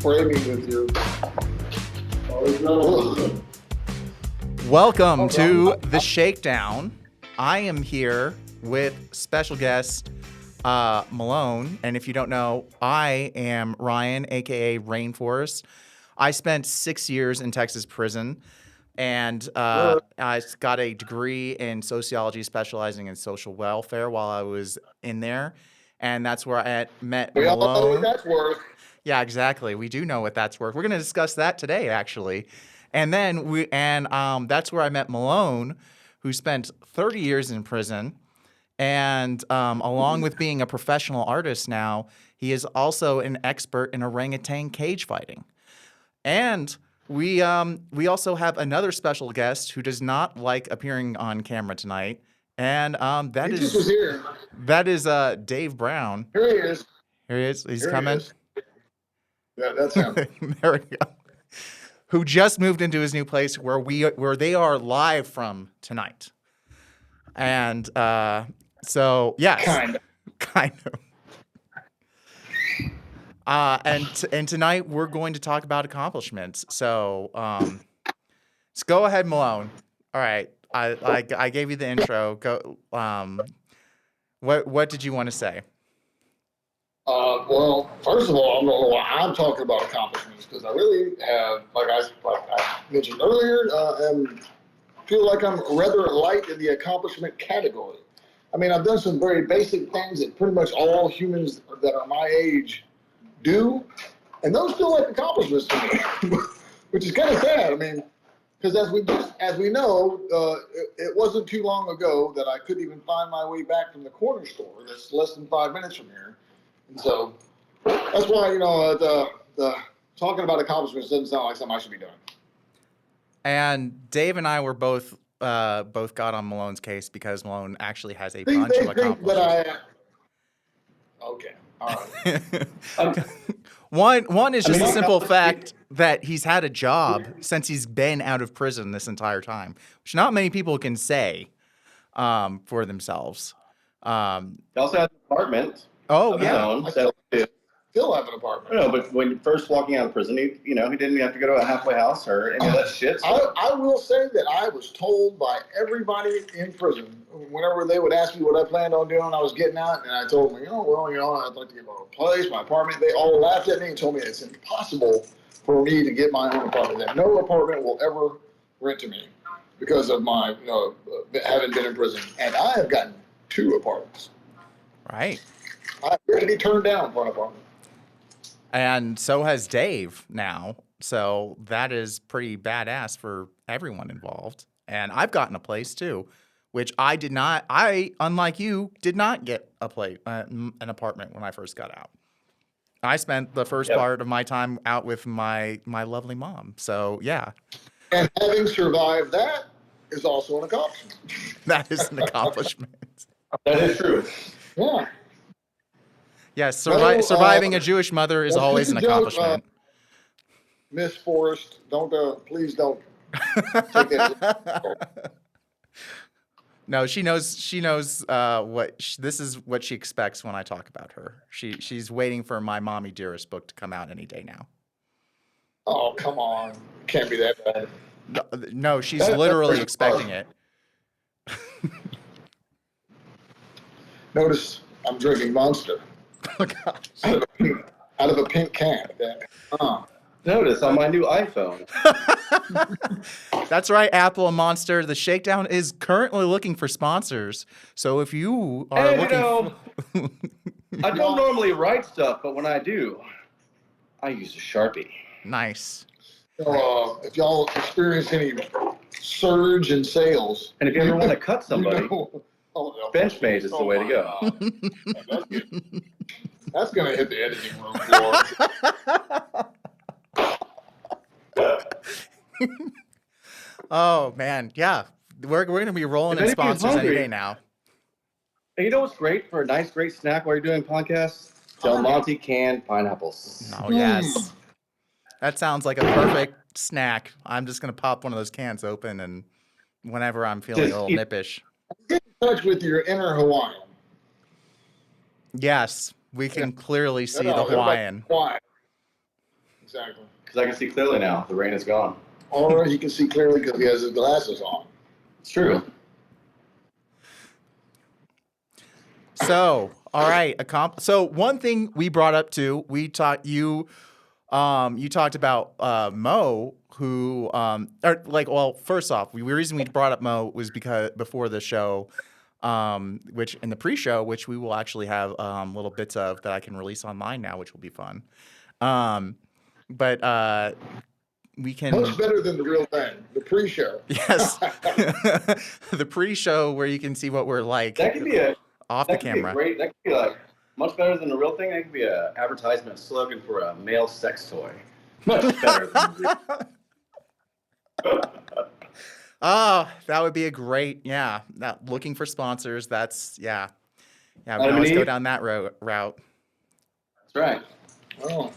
framing with your. Welcome to the Shakedown. I am here with special guest Malone, and if you don't know, I am Ryan, aka Rainforest. I spent 6 years in Texas prison, and I got a degree in sociology, specializing in social welfare while I was in there, and that's where I met We all know Malone. what that's worth. Yeah, exactly. We do know what that's worth. We're going to discuss that today, actually. And then that's where I met Malone, who spent 30 years in prison. And along with being a professional artist now, he is also an expert in orangutan cage fighting. And we also have another special guest who does not like appearing on camera tonight. And He just was here. that is Dave Brown. Here he is. Here he is. He's Here he coming. is. Yeah, that's him. There we go. Who just moved into his new place where they are live from tonight. And so yes, kind of. And tonight we're going to talk about accomplishments. So let's go ahead, Malone. All right, I gave you the intro. Go. What did you want to say? Well, first of all, I don't know why I'm talking about accomplishments because I really have, like I mentioned earlier, feel like I'm rather light in the accomplishment category. I mean, I've done some very basic things that pretty much all humans that are my age do, and those feel like accomplishments to me, which is kind of sad. I mean, because as we know, it wasn't too long ago that I couldn't even find my way back from the corner store that's less than 5 minutes from here. And so that's why, the talking about accomplishments doesn't sound like something I should be doing. And Dave and I were both got on Malone's case because Malone actually has a bunch of accomplishments. Okay, all right. One is just a simple fact that he's had a job since he's been out of prison this entire time, which not many people can say for themselves. He also has an apartment. Oh, yeah. I still have an apartment. No, but when first walking out of prison, he didn't have to go to a halfway house or any of that shit. So. I will say that I was told by everybody in prison, whenever they would ask me what I planned on doing when I was getting out, and I told them, I'd like to get my own place, my apartment. They all laughed at me and told me it's impossible for me to get my own apartment, that no apartment will ever rent to me because of my, having been in prison. And I have gotten 2 apartments. Right. I already turned down for an apartment. And so has Dave now. So that is pretty badass for everyone involved. And I've gotten a place too, which unlike you, did not get an apartment when I first got out. I spent the first part of my time out with my lovely mom. So yeah. And having survived that is also an accomplishment. That is an accomplishment. That is true. Yeah. Yes, surviving a Jewish mother is always an accomplishment. Miss Forrest, please don't take that. No, she knows this is what she expects when I talk about her. She's waiting for my Mommy Dearest book to come out any day now. Oh, come on. Can't be that bad. No, she's literally expecting it. Notice I'm drinking Monster. Oh, gosh. Out of a pink can. Notice on my new iPhone. That's right, Apple and Monster. The Shakedown is currently looking for sponsors. So if you are I don't normally write stuff, but when I do, I use a Sharpie. Nice. So, if y'all experience any surge in sales, and if you ever want to cut somebody, Benchmade is the way to go. That's going to hit the editing room floor. Oh, man. Yeah. We're going to be rolling in sponsors any day now. And you know what's great for a nice, great snack while you're doing podcasts? Del Monte canned pineapples. Oh, yes. That sounds like a perfect snack. I'm just going to pop one of those cans open and whenever I'm feeling a little nippish. Get in touch with your inner Hawaiian. Yes, we can clearly see the Hawaiian. Exactly. Because I can see clearly now. The rain is gone. Or he can see clearly because he has his glasses on. It's true. So, all right, so one thing we brought up too, you talked about Mo, who first off, the reason we brought up Mo was because before the show, which in the pre-show, which we will actually have little bits of that I can release online now, which will be fun. But we can Much better than the real thing, the pre-show. Yes, the pre-show where you can see what we're like. That could be off the camera. That could be like much better than the real thing. That could be an advertisement slogan for a male sex toy. Much better than Oh, that would be a great, looking for sponsors. That's, we can always go down that route. That's right. Oh.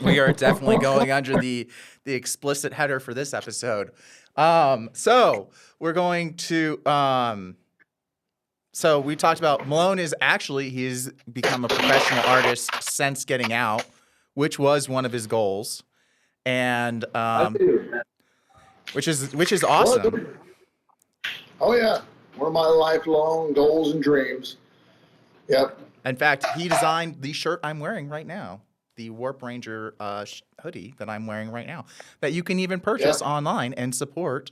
We are definitely going under the explicit header for this episode. So we're going to, so we talked about Malone he's become a professional artist since getting out, which was one of his goals. And, which is awesome. Oh yeah, one of my lifelong goals and dreams. Yep. In fact, he designed the shirt I'm wearing right now, the Warp Ranger hoodie that I'm wearing right now, that you can even purchase online and support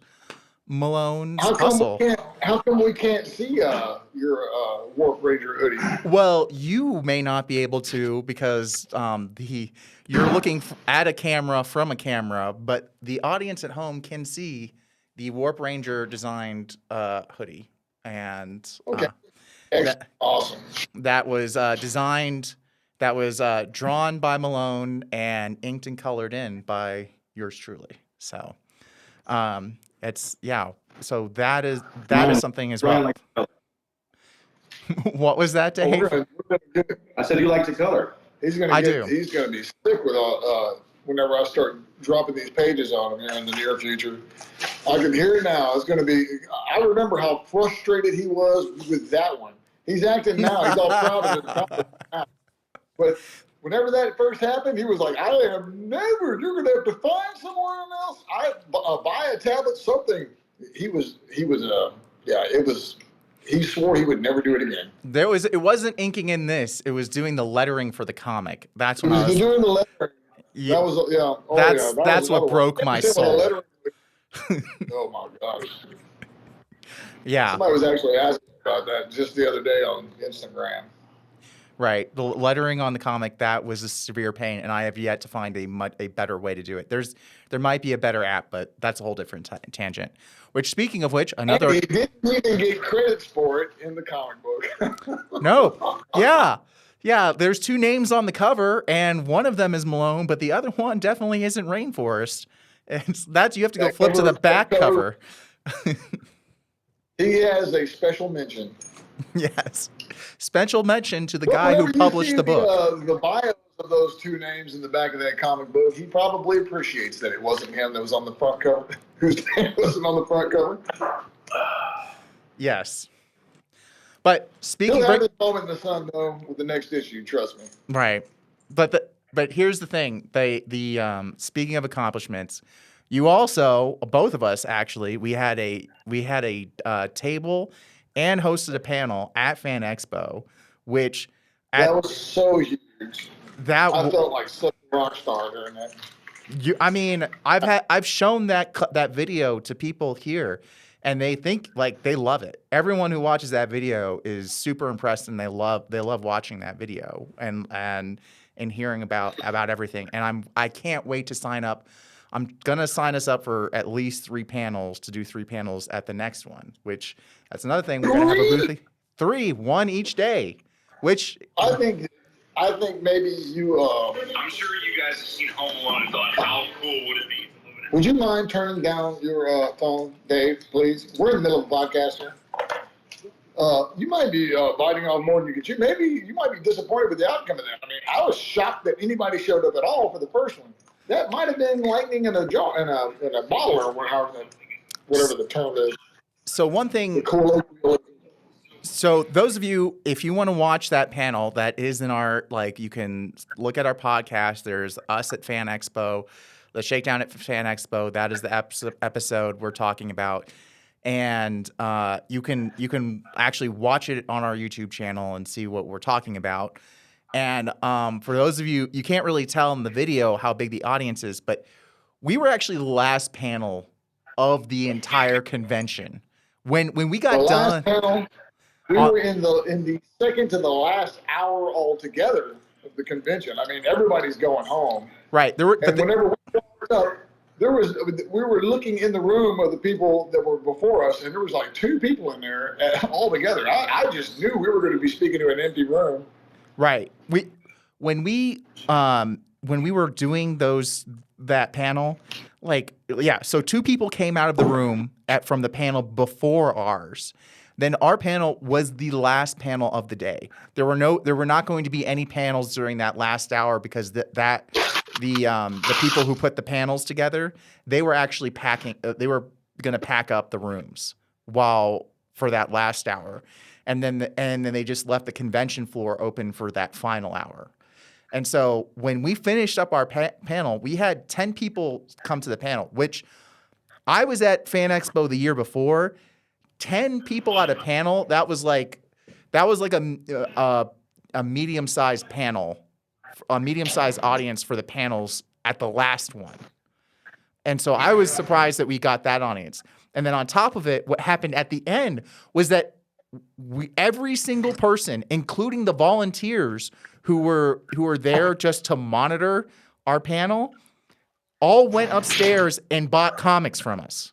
Malone's hustle. How come we can't see your Warp Ranger hoodie? Well, you may not be able to because you're looking at a camera from a camera, but the audience at home can see the Warp Ranger designed hoodie. And awesome. That was designed, that was drawn by Malone and inked and colored in by yours truly. So so that is something as well. What was that, Dave? I said you like to color. He's gonna be sick with whenever I start dropping these pages on him here in the near future. I can hear it now. It's gonna be. I remember how frustrated he was with that one. He's acting now. He's all proud of it. But whenever that first happened, he was like, "I am never. You're gonna have to find someone else. Buy a tablet, something." He was. He swore he would never do it again. It wasn't inking in this. It was doing the lettering for the comic. That's when I was doing the lettering. Yeah, that was that's what broke my soul. Oh my gosh. Yeah. Somebody was actually asking about that just the other day on Instagram. Right. The lettering on the comic, that was a severe pain, and I have yet to find a better way to do it. There might be a better app, but that's a whole different tangent. Which, speaking of which, another... He didn't even get credits for it in the comic book. No. Yeah. Yeah, there's two names on the cover, and one of them is Malone, but the other one definitely isn't Rainforest. And you have to go flip to the back cover. He has a special mention. Yes. Special mention to the guy who published the book. The bios of those two names in the back of that comic book, he probably appreciates that it wasn't him that was on the front cover, whose name wasn't on the front cover. Yes. But speaking... He'll have his moment in the sun, though, with the next issue, trust me. Right. But here's the thing. Speaking of accomplishments, you also, both of us actually, we had a table and hosted a panel at Fan EXPO, which... That was so huge. I felt like such a rock star during that. I've shown that video to people here, and they think they love it. Everyone who watches that video is super impressed, and they love watching that video and hearing about everything. And I can't wait to sign up. I'm gonna sign us up for at least 3 panels to do 3 panels at the next one. Which that's another thing we're gonna have a booth. 3, 1 each day. Which I think maybe you. I'm sure you guys have seen Home Alone and thought, how cool would it be? Would you mind turning down your phone, Dave, please? We're in the middle of a podcast here. You might be biting off more than you can chew. Maybe you might be disappointed with the outcome of that. I mean, I was shocked that anybody showed up at all for the first one. That might have been lightning in a jar, in a bottle, or whatever the term is. So one thing. So those of you, if you want to watch that panel, that is in our, like, you can look at our podcast. There's us at Fan Expo, the Shakedown at Fan Expo. That is the episode we're talking about. And you can actually watch it on our YouTube channel and see what we're talking about. And for those of you, you can't really tell in the video how big the audience is, but we were actually the last panel of the entire convention. When we got done, panel, we were in the second to the last hour altogether of the convention. I mean, everybody's going home. Right. Whenever we walked up, we were looking in the room of the people that were before us, and there was like 2 people in there all together. I just knew we were going to be speaking to an empty room. Right. When we were doing that panel, like, yeah, so 2 people came out of the room from the panel before ours. Then our panel was the last panel of the day. There were not going to be any panels during that last hour because the people who put the panels together, they were actually they were going to pack up the rooms for that last hour. And then they just left the convention floor open for that final hour. And so when we finished up our panel, we had 10 people come to the panel, which I was at Fan Expo the year before. 10 people at a panel, that was like a medium-sized panel, a medium-sized audience for the panels at the last one. And so I was surprised that we got that audience. And then on top of it, what happened at the end was that every single person, including the volunteers who were there just to monitor our panel, all went upstairs and bought comics from us.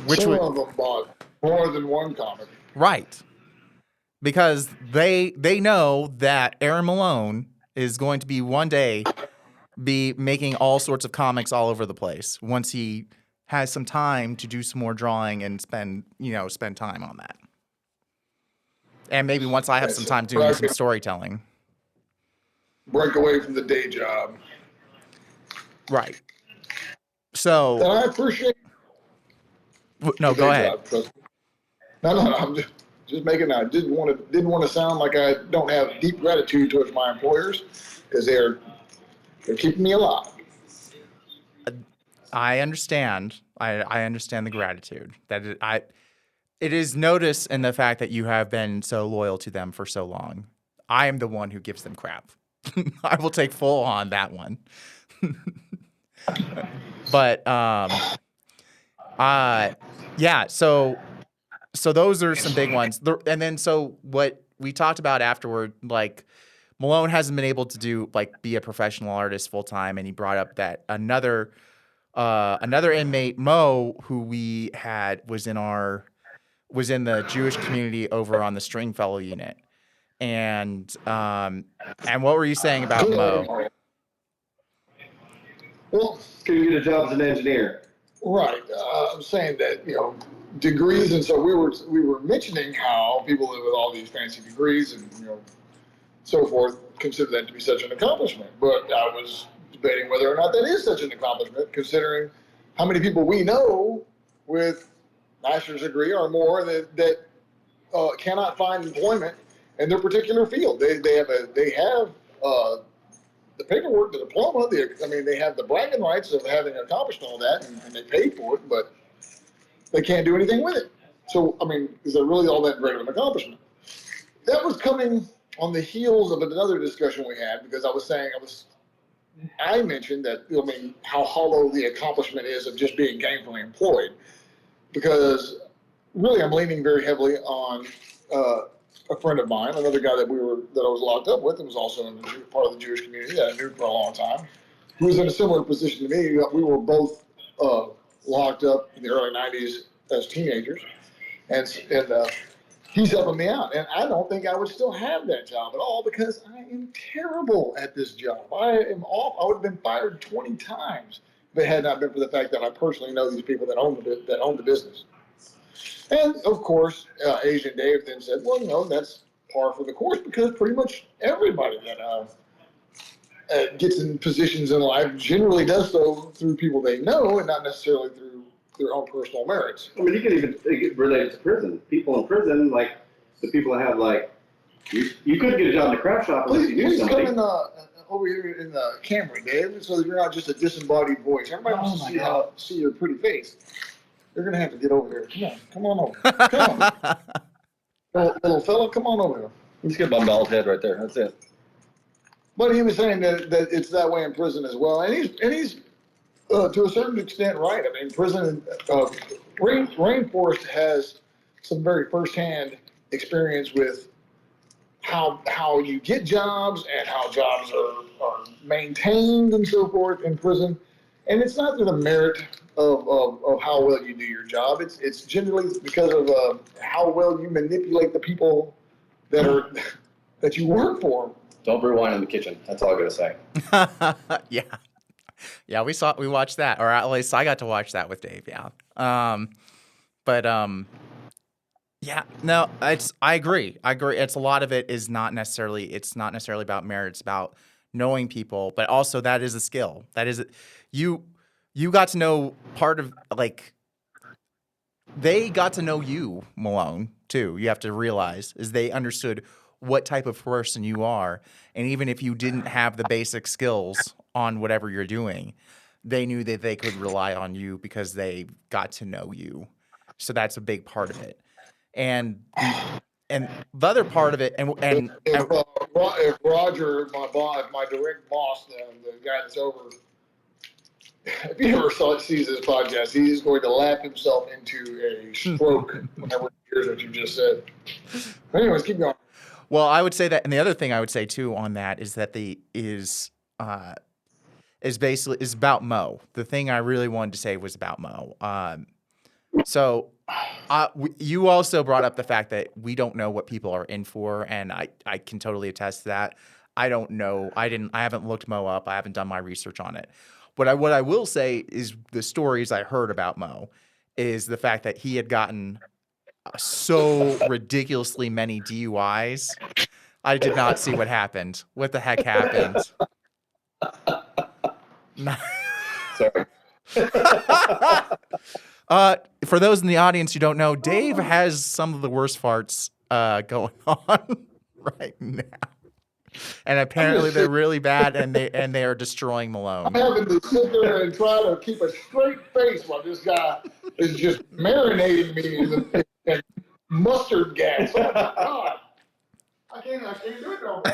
Some of them bought more than one comic. Right. Because they know that Aaron Malone is going to be one day be making all sorts of comics all over the place once he has some time to do some more drawing and spend time on that. And maybe once I have some time doing some storytelling. Break away from the day job. Right. So. And I appreciate. No, go ahead. No. I'm just making. I didn't want to sound like I don't have deep gratitude towards my employers because they're keeping me alive. I understand. I understand the gratitude it is noticed in the fact that you have been so loyal to them for so long. I am the one who gives them crap. I will take full on that one. But yeah, so those are some big ones. And then so what we talked about afterward, like Malone hasn't been able to be a professional artist full time, and he brought up that another inmate, Mo, who we had was in the Jewish community over on the Stringfellow unit. And what were you saying about Mo? Well, Can you get a job as an engineer? right. I'm saying that degrees, and so we were mentioning how people with all these fancy degrees and so forth consider that to be such an accomplishment. But I was debating whether or not that is such an accomplishment, considering how many people we know with master's degree or more that cannot find employment in their particular field. They have the paperwork, the diploma. They have the bragging rights of having accomplished all that, and they paid for it, but they can't do anything with it. So, is that really all that great of an accomplishment? That was coming on the heels of another discussion we had, because I mentioned that, how hollow the accomplishment is of just being gainfully employed, because really I'm leaning very heavily on a friend of mine, another guy that I was locked up with, and was also in part of the Jewish community that I knew for a long time, who was in a similar position to me. We were both locked up in the early 90s as teenagers, and he's helping me out. And I don't think I would still have that job at all, because I am terrible at this job. I am off. I would have been fired 20 times if it had not been for the fact that I personally know these people that own the business. And of course, Asian Dave then said, well, that's par for the course, because pretty much everybody that gets in positions in life generally does so through people they know, and not necessarily through their own personal merits. I mean, you can even relate it to prison. People in prison, like the people that have like, you couldn't get a job in the craft shop unless you knew Please come somebody. in over here in the camera, Dave, so that you're not just a disembodied voice. Everybody wants to see your pretty face. You're gonna have to get over here. Come on over. Come on, little fella, come on over here. Let's get my bald head right there. That's it. But he was saying that it's that way in prison as well, and he's to a certain extent right. I mean, prison Rainforest has some very firsthand experience with how you get jobs and how jobs are maintained and so forth in prison. And it's not to the merit of how well you do your job. It's generally because of how well you manipulate the people that you work for. Don't brew wine in the kitchen. That's all I gotta say. Yeah, we watched that, or at least I got to watch that with Dave. Yeah. Yeah, no, I agree. It's a lot of it is not necessarily about merit. It's about knowing people, but also that is a skill. That is you got to know part of, like, they got to know you, Malone, too. You have to realize is they understood what type of person you are, and even if you didn't have the basic skills on whatever you're doing, they knew that they could rely on you because they got to know you. So that's a big part of it. And the other part of it, if Roger, my direct boss, the guy that's over, if he ever sees this podcast, he's going to laugh himself into a stroke whenever he hears what you just said. Anyways, keep going. Well, I would say that, and the other thing I would say too on that is that is about Mo. The thing I really wanted to say was about Mo. So you also brought up the fact that we don't know what people are in for, and I can totally attest to that. I don't know. I haven't looked Mo up. I haven't done my research on it. But what I will say is the stories I heard about Mo is the fact that he had gotten so ridiculously many DUIs. I did not see what happened. What the heck happened? Sorry. For those in the audience who don't know, Dave has some of the worst farts going on right now, and apparently they're really bad, and they are destroying Malone. I'm having to sit there and try to keep a straight face while this guy is just marinating me in mustard gas. Oh my God. I can't do it no more.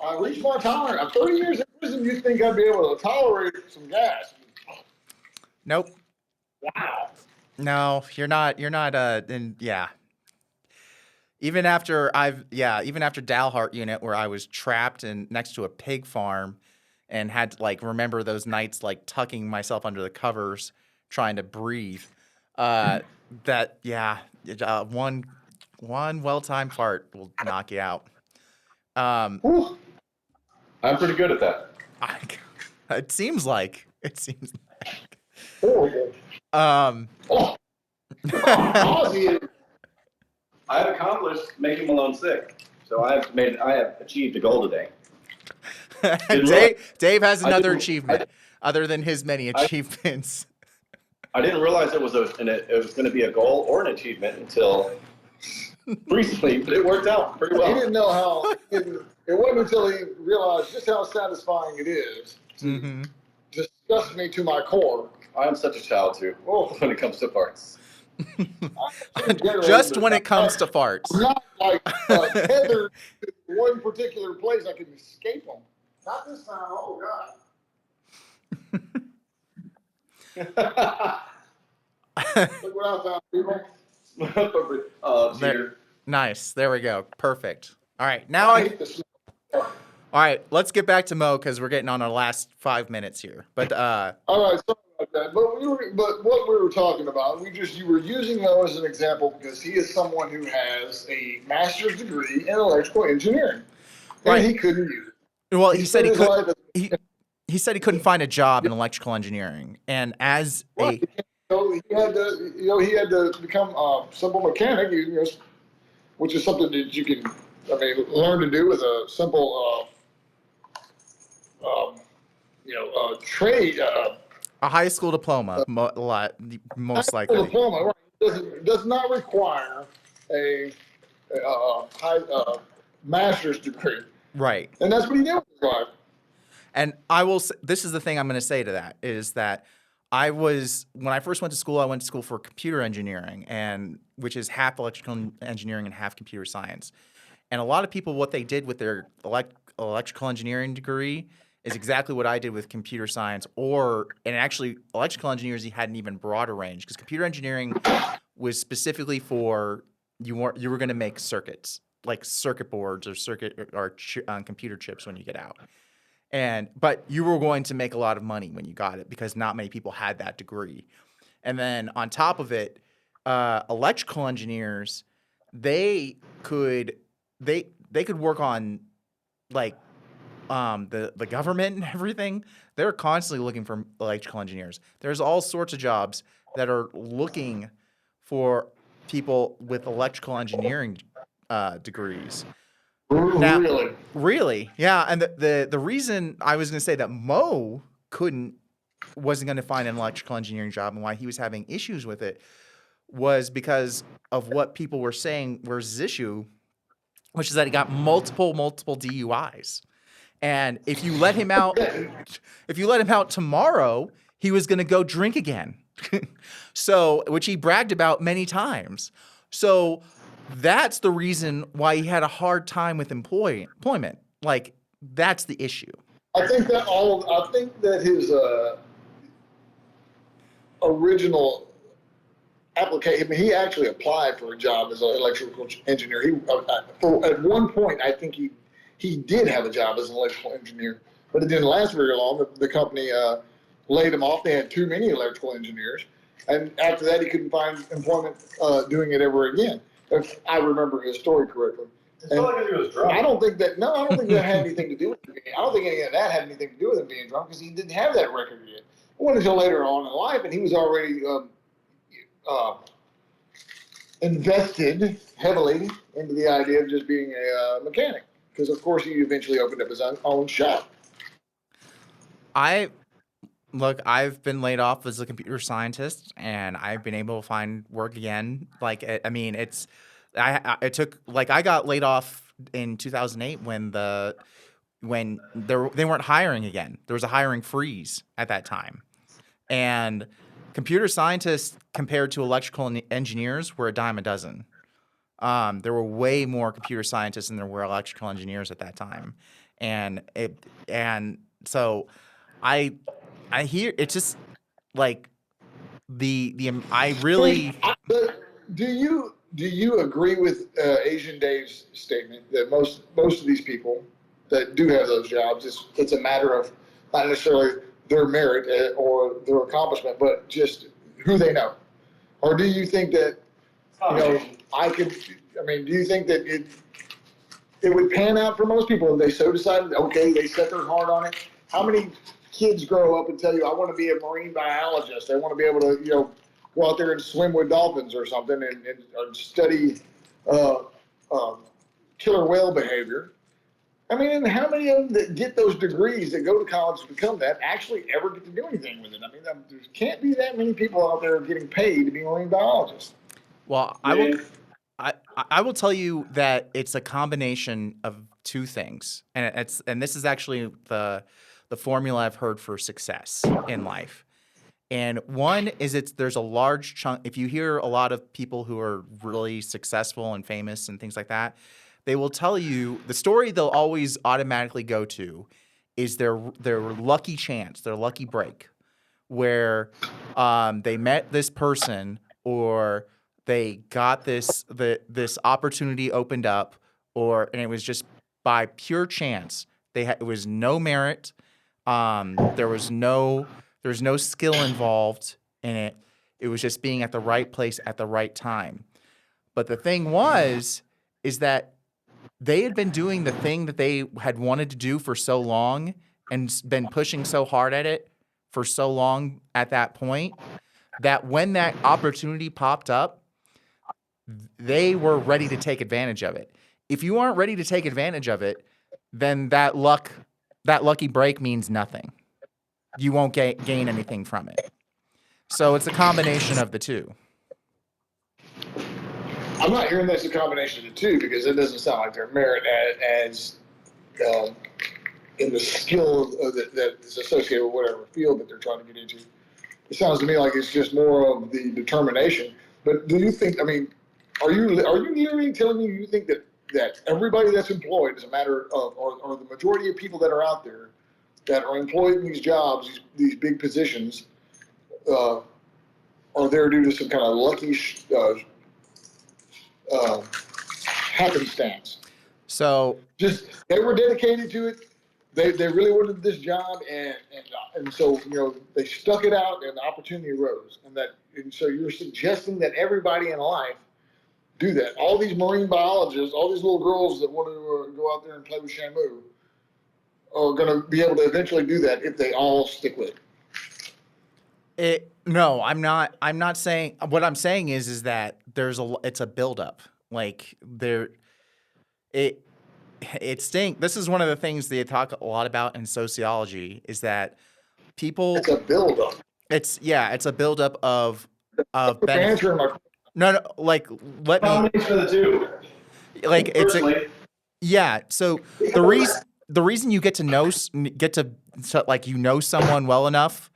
I reached my tolerance. I'm 30 years in prison. You'd think I'd be able to tolerate some gas. Nope. Wow. No, you're not. And yeah. Even after Dalhart unit, where I was trapped next to a pig farm, and had to remember those nights tucking myself under the covers, trying to breathe. One well-timed fart will knock you out. I'm pretty good at that. It seems like. Horrible. I have accomplished making Malone sick, so I have achieved a goal today. Dave has another achievement other than his many achievements. I didn't realize it was going to be a goal or an achievement until recently, but it worked out pretty well. He didn't know how. It wasn't until he realized just how satisfying it is to disgust me to my core. I am such a child too. When it comes to farts. Just when it comes to farts. I'm not tethered to one particular place. I can escape them. Not this time. Oh God. Look what I found, people. Nice. There we go. Perfect. All right. Now all right. Let's get back to Mo because we're getting on our last 5 minutes here. But all right. Sorry about that. But what we were talking about, you were using Mo as an example because he is someone who has a master's degree in electrical engineering, and he couldn't use it. Well, he said he said he couldn't find a job in electrical engineering, and as he had to become a simple mechanic, which is something that you can, learn to do with a simple, trade. A high school diploma, High most school likely. diploma, right, does not require a high master's degree, Right. and that's what he did with his life. And this is the thing I'm going to say to that is that when I first went to school, I went to school for computer engineering, and which is half electrical engineering and half computer science. And a lot of people, what they did with their electrical engineering degree is exactly what I did with computer science, and actually electrical engineers, you had an even broader range because computer engineering was specifically for you were going to make circuits, like circuit boards or computer chips when you get out. But you were going to make a lot of money when you got it because not many people had that degree. And then on top of it, electrical engineers, they could work on like the government and everything. They're constantly looking for electrical engineers. There's all sorts of jobs that are looking for people with electrical engineering degrees. Now, Really? really, yeah. And the reason I was going to say that Mo wasn't going to find an electrical engineering job and why he was having issues with it was because of what people were saying was his issue, which is that he got multiple DUIs. And if you let him out tomorrow, he was going to go drink again. So, which he bragged about many times. So that's the reason why he had a hard time with employment. Like, that's the issue. I think that his original application, I mean, he actually applied for a job as an electrical engineer. At one point, I think he did have a job as an electrical engineer, but it didn't last very long. The company laid him off. They had too many electrical engineers. And after that, he couldn't find employment doing it ever again, if I remember his story correctly. It's not like he was drunk. I don't think that had anything to do with him. I don't think any of that had anything to do with him being drunk because he didn't have that record yet. It wasn't until later on in life, and he was already invested heavily into the idea of just being a mechanic because, of course, he eventually opened up his own shop. I've been laid off as a computer scientist, and I've been able to find work again. I got laid off in 2008 when they weren't hiring again. There was a hiring freeze at that time, and computer scientists compared to electrical engineers were a dime a dozen. There were way more computer scientists than there were electrical engineers at that time, and so I hear it's just like I really. Do you agree with Asian Dave's statement that most of these people that do have those jobs, it's a matter of not necessarily their merit or their accomplishment, but just who they know? Or do you think that do you think that it would pan out for most people if they so decided, okay, they set their heart on it? How many kids grow up and tell you, I want to be a marine biologist. I want to be able to, go out there and swim with dolphins or something and study killer whale behavior. I mean, and how many of them that get those degrees that go to college to become that actually ever get to do anything with it? I mean, there can't be that many people out there getting paid to be marine biologists. Well, I will tell you that it's a combination of two things, and this is actually the formula I've heard for success in life. And one is there's a large chunk. If you hear a lot of people who are really successful and famous and things like that, they will tell you the story they'll always automatically go to is their lucky chance, their lucky break, where they met this person or they got this opportunity opened up, and it was just by pure chance. It was no merit. There was no skill involved in it. It was just being at the right place at the right time. But the thing is that they had been doing the thing that they had wanted to do for so long and been pushing so hard at it for so long at that point that when that opportunity popped up, they were ready to take advantage of it. If you aren't ready to take advantage of it, then that lucky break means nothing. you won't gain anything from it. So it's a combination of the two. I'm not hearing that's a combination of the two because it doesn't sound like they're merit as in the skill that is associated with whatever field that they're trying to get into. It sounds to me like it's just more of the determination. But do you think? I mean, are you literally telling me you think that everybody that's employed, as a matter of, or the majority of people that are out there that are employed in these jobs, these big positions, are there due to some kind of lucky happenstance? So Just they were dedicated to it. They really wanted this job, and so they stuck it out, and the opportunity arose, and so you're suggesting that everybody in life do that. All these marine biologists, all these little girls that want to go out there and play with Shamu, are going to be able to eventually do that if they all stick with it. No, I'm not. I'm not saying. What I'm saying is that it's a buildup. Like it stinks. This is one of the things they talk a lot about in sociology is that people. It's a buildup. It's a buildup of benefit. Answering my No, like let me. Combination of the two. Like it's Personally, So the reason you get to like someone well enough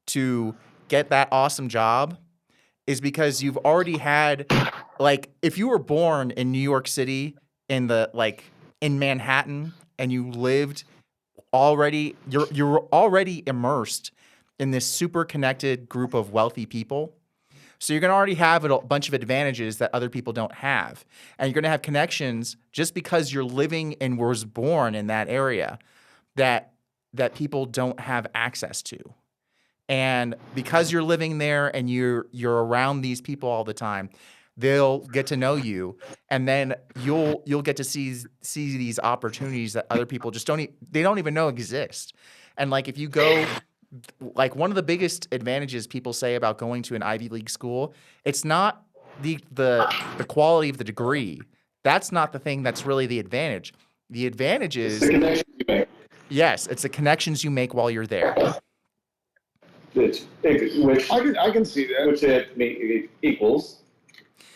to get that awesome job is because you've already had, like, if you were born in New York City in Manhattan and you lived already, you're already immersed in this super connected group of wealthy people. So you're going to already have a bunch of advantages that other people don't have. And you're going to have connections just because you're living and was born in that area that people don't have access to. And because you're living there and you're around these people all the time, they'll get to know you, and then you'll get to see these opportunities that other people just don't even know exist. And like if you go, like one of the biggest advantages people say about going to an Ivy League school, it's not the quality of the degree. That's not the thing that's really the advantage. The advantage is the connection you make. Yes, it's the connections you make while you're there. Which I can see that. Which it equals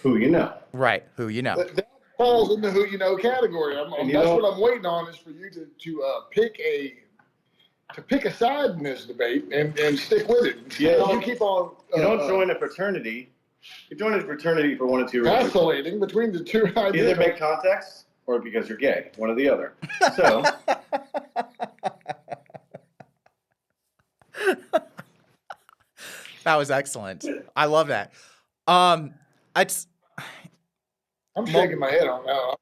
who you know. Right, who you know. That falls in the who you know category. That's what I'm waiting on is for you to pick a side in this debate and stick with it. You keep on. You don't join a fraternity. You join a fraternity for one of two reasons. Vacillating between the two ideas. Either make contacts or because you're gay. One or the other. So. That was excellent. I love that. I'm shaking my head on that.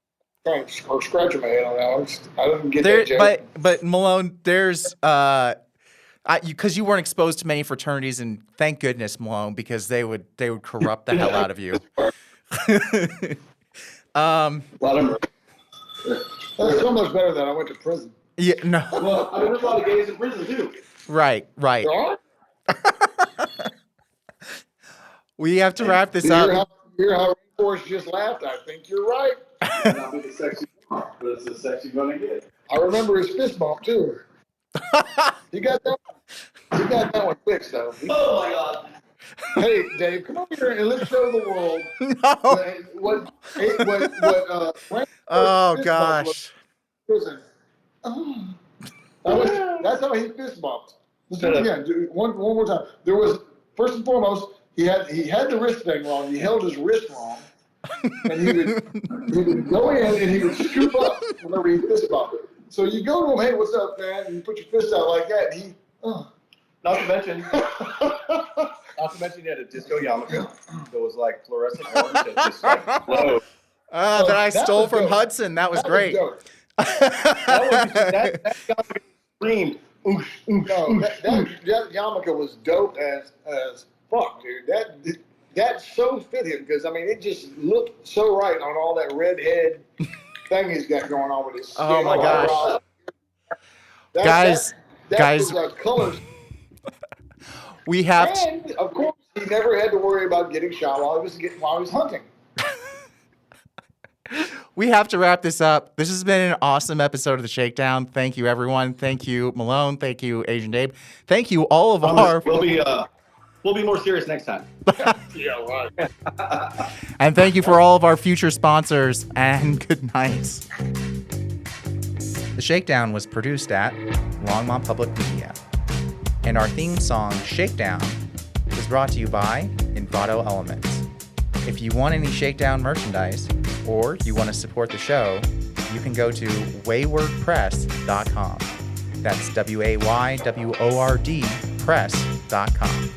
I'm scratching my head on that. I didn't get that joke. But Malone, there's because you weren't exposed to many fraternities, and thank goodness, Malone, because they would corrupt the hell out of you. That's so much better than I went to prison. Yeah, no. Well, I mean, there's a lot of gays in prison too. Right. There are? We have to wrap this up. Hear how Rainforest just laughed? I think you're right. Not with the sex you want, but it's the sex you're gonna get. I remember his fist bump too. He got that one fixed though. Oh my God. Hey Dave, come over here and let's show the world what Oh gosh. Listen. That's how he fist bumped. Let's do it again. One more time. There was, first and foremost, he had the wrist thing wrong. He held his wrist wrong, and he would go in and he would scoop up whenever he fist bumped. So you go to him, hey, what's up, man? And you put your fist out like that, and he. Not to mention, he had a disco yarmulke that was like fluorescent orange that just like glowed. That I stole from Hudson. That was great. That yarmulke screamed. No, that yarmulke was dope as fuck, dude. That so fit him because I mean it just looked so right on all that red head thing he's got going on with his skin. Oh my gosh, guys, was colors. We have and of course he never had to worry about getting shot while he was hunting. we have to wrap this up. This has been an awesome episode of the Shakedown. Thank you, everyone. Thank you, Malone. Thank you, Asian Dave. Thank you, all of our. We'll be more serious next time. Yeah, right. And thank you for all of our future sponsors. And good night. The Shakedown was produced at Longmont Public Media. And our theme song, Shakedown, was brought to you by Envato Elements. If you want any Shakedown merchandise, or you want to support the show, you can go to waywordpress.com. That's WAYWORD press.com.